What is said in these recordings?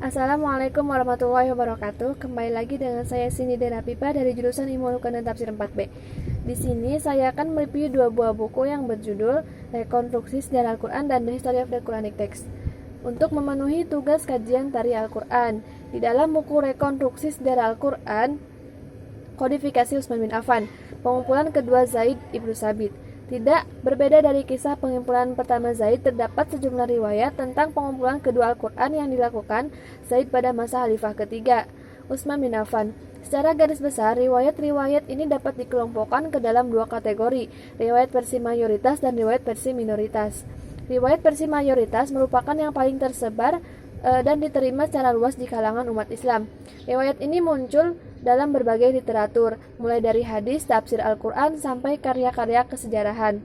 Assalamualaikum warahmatullahi wabarakatuh. Kembali lagi dengan saya Sini Derapipa dari jurusan Ilmu Lukan dan Tafsir 4B. Di sini saya akan mereview dua buah buku yang berjudul Rekonstruksi Sejarah Al-Quran dan The History of the Quranic Text untuk memenuhi tugas kajian Tari Al-Quran. Di dalam buku Rekonstruksi Sejarah Al-Quran, Kodifikasi Utsman bin Affan, pengumpulan kedua Zaid ibnu Sabit. Tidak berbeda dari kisah pengumpulan pertama Zaid, terdapat sejumlah riwayat tentang pengumpulan kedua Al-Quran yang dilakukan Zaid pada masa Khalifah ketiga, Utsman bin Affan. Secara garis besar, riwayat-riwayat ini dapat dikelompokkan ke dalam dua kategori, riwayat versi mayoritas dan riwayat versi minoritas. Riwayat versi mayoritas merupakan yang paling tersebar dan diterima secara luas di kalangan umat Islam. Riwayat ini muncul dalam berbagai literatur, mulai dari hadis, tafsir Al-Quran, sampai karya-karya kesejarahan.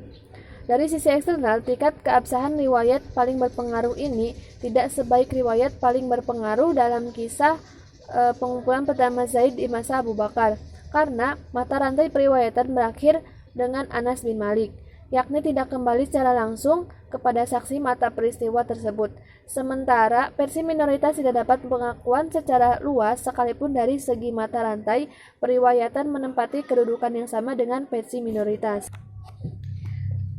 Dari sisi eksternal, tingkat keabsahan riwayat paling berpengaruh ini tidak sebaik riwayat paling berpengaruh dalam kisah pengumpulan pertama Zaid di masa Abu Bakar, karena mata rantai periwayatan berakhir dengan Anas bin Malik, yakni tidak kembali secara langsung kepada saksi mata peristiwa tersebut. Sementara versi minoritas tidak dapat pengakuan secara luas sekalipun dari segi mata rantai periwayatan menempati kedudukan yang sama dengan versi minoritas.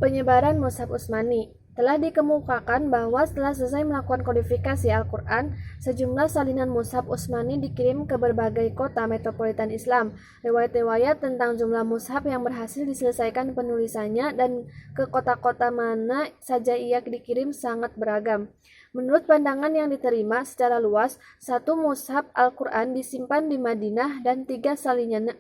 Penyebaran Mushaf Utsmani. Telah dikemukakan bahwa setelah selesai melakukan kodifikasi Al-Quran, sejumlah salinan Mushaf Utsmani dikirim ke berbagai kota metropolitan Islam. Riwayat-riwayat tentang jumlah mushaf yang berhasil diselesaikan penulisannya dan ke kota-kota mana saja ia dikirim sangat beragam. Menurut pandangan yang diterima secara luas, satu mushaf Al-Quran disimpan di Madinah dan 3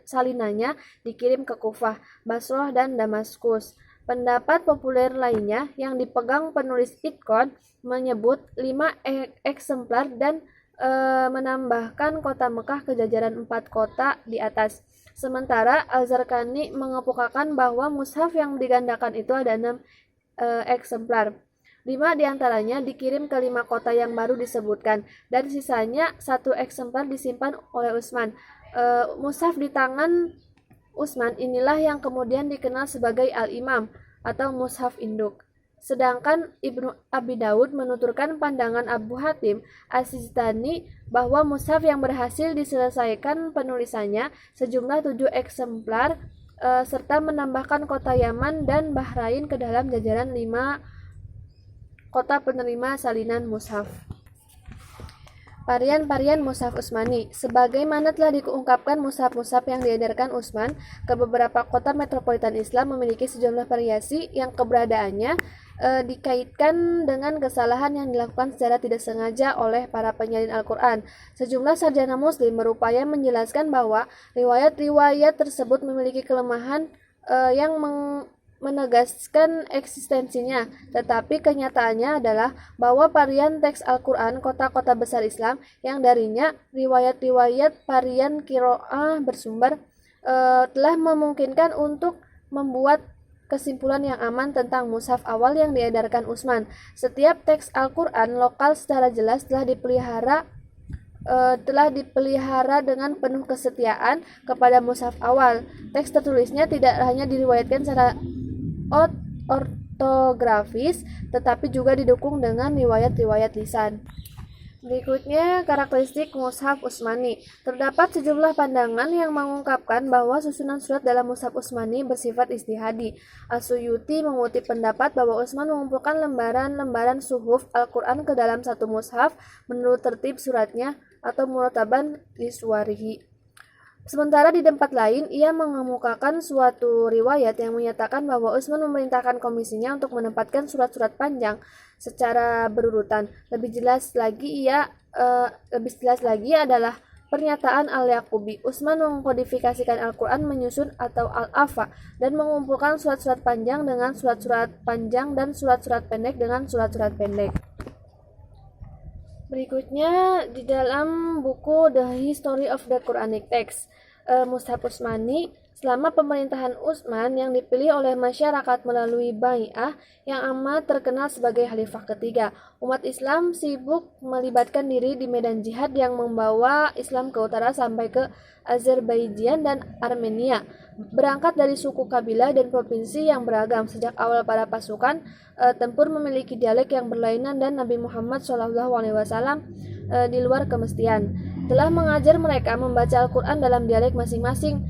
salinannya dikirim ke Kufah, Basrah, dan Damaskus. Pendapat populer lainnya yang dipegang penulis Itqan menyebut 5 eksemplar dan menambahkan kota Mekah ke jajaran 4 kota di atas. Sementara Al-Zarqani mengemukakan bahwa mushaf yang digandakan itu ada 6 eksemplar. 5 diantaranya dikirim ke 5 kota yang baru disebutkan, dan sisanya 1 eksemplar disimpan oleh Utsman. Mushaf di tangan Utsman inilah yang kemudian dikenal sebagai Al-Imam atau Mushaf Induk. Sedangkan Ibnu Abi Daud menuturkan pandangan Abu Hatim As-Sistani bahwa mushaf yang berhasil diselesaikan penulisannya sejumlah 7 eksemplar serta menambahkan kota Yaman dan Bahrain ke dalam jajaran 5 kota penerima salinan mushaf. Varian-varian Mushaf Utsmani. Sebagaimana telah diungkapkan, mushaf-mushaf yang diedarkan Utsman ke beberapa kota metropolitan Islam memiliki sejumlah variasi yang keberadaannya dikaitkan dengan kesalahan yang dilakukan secara tidak sengaja oleh para penyalin Al-Quran. Sejumlah sarjana muslim berupaya menjelaskan bahwa riwayat-riwayat tersebut memiliki kelemahan yang menegaskan eksistensinya, tetapi kenyataannya adalah bahwa varian teks Al-Quran kota-kota besar Islam yang darinya riwayat-riwayat varian qiraah bersumber telah memungkinkan untuk membuat kesimpulan yang aman tentang mushaf awal yang diedarkan Utsman. Setiap teks Al-Quran lokal secara jelas telah dipelihara dengan penuh kesetiaan kepada mushaf awal. Teks tertulisnya tidak hanya diriwayatkan secara ortografis, tetapi juga didukung dengan riwayat-riwayat lisan. Berikutnya, karakteristik Mushaf Utsmani. Terdapat sejumlah pandangan yang mengungkapkan bahwa susunan surat dalam Mushaf Utsmani bersifat ijtihadi. As-Suyuti mengutip pendapat bahwa Utsman mengumpulkan lembaran-lembaran suhuf Al-Quran ke dalam satu mushaf menurut tertib suratnya atau murataban li suwarihi. Sementara di tempat lain, ia mengemukakan suatu riwayat yang menyatakan bahwa Utsman memerintahkan komisinya untuk menempatkan surat-surat panjang secara berurutan. Lebih jelas lagi adalah pernyataan Al-Yaqubi. Utsman mengkodifikasikan Al-Quran menyusun atau Al-Afa dan mengumpulkan surat-surat panjang dengan surat-surat panjang dan surat-surat pendek dengan surat-surat pendek. Berikutnya di dalam buku The History of the Quranic Text, Mushaf Utsmani. Selama pemerintahan Utsman yang dipilih oleh masyarakat melalui bai'ah yang amat terkenal sebagai Khalifah ketiga, umat Islam sibuk melibatkan diri di medan jihad yang membawa Islam ke utara sampai ke Azerbaijan dan Armenia. Berangkat dari suku, kabilah, dan provinsi yang beragam, sejak awal para pasukan tempur memiliki dialek yang berlainan dan Nabi Muhammad SAW di luar kemestian. Telah mengajar mereka membaca Al-Quran dalam dialek masing-masing.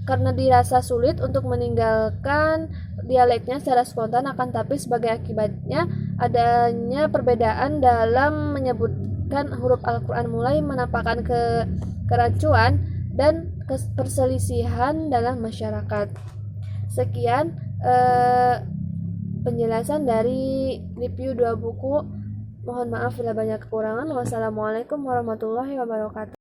Karena dirasa sulit untuk meninggalkan dialeknya secara spontan, akan tapi sebagai akibatnya adanya perbedaan dalam menyebutkan huruf Al-Quran, mulai menampakkan kerancuan dan perselisihan dalam masyarakat. Sekian penjelasan dari review 2 buku. Mohon maaf bila banyak kekurangan. Wassalamualaikum warahmatullahi wabarakatuh.